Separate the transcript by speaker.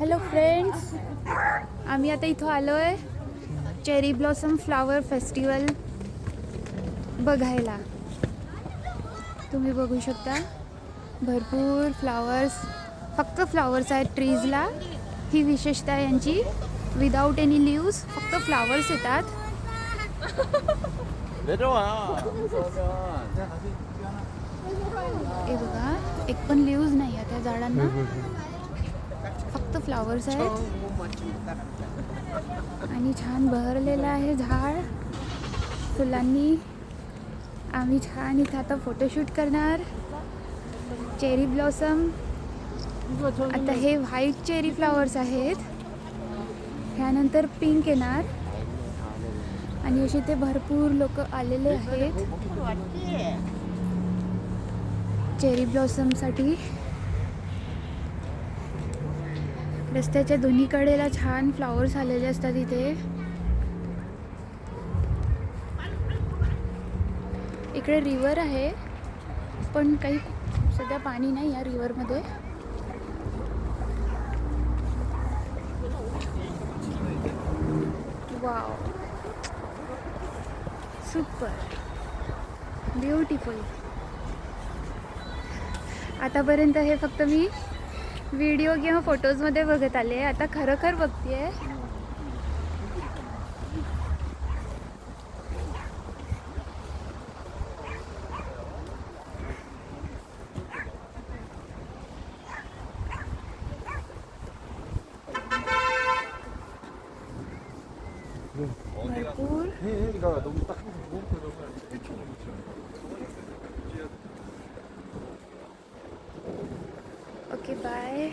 Speaker 1: Hello friends, आम्ही आता इथं आलो आहे चेरी ब्लॉसम फ्लावर फेस्टिवल बघायला. तुम्ही बघू शकता भरपूर फ्लावर्स, फक्त फ्लावर्स आहेत ट्रीजला. ही विशेषता आहे यांची, विदाऊट एनी लिव्स, फक्त फ्लावर्स येतात. हे बघा, एक पण लिव्स नाही आहे त्या झाडांना, फक्त फ्लावर्स आहेत. आणि छान बहरलेलं आहे झाड फुलांनी. आम्ही छान इथं आता फोटोशूट करणार. चेरी ब्लॉसम, आता हे व्हाईट चेरी फ्लावर्स आहेत, ह्यानंतर पिंक येणार. आणि असे ते भरपूर लोक आलेले आहेत चेरी ब्लॉसमसाठी. रस्त्याच्या दोन्ही कडेला छान फ्लावर्स आलेले असतात इथे. इकडे रिव्हर आहे, पण काही सध्या पाणी नाही या रिव्हरमध्ये. Wow, super beautiful. आतापर्यंत हे फक्त मी व्हिडिओ किंवा फोटोजमध्ये बघत आले, आता खरोखर बघतेय. भरपूर. Okay, bye.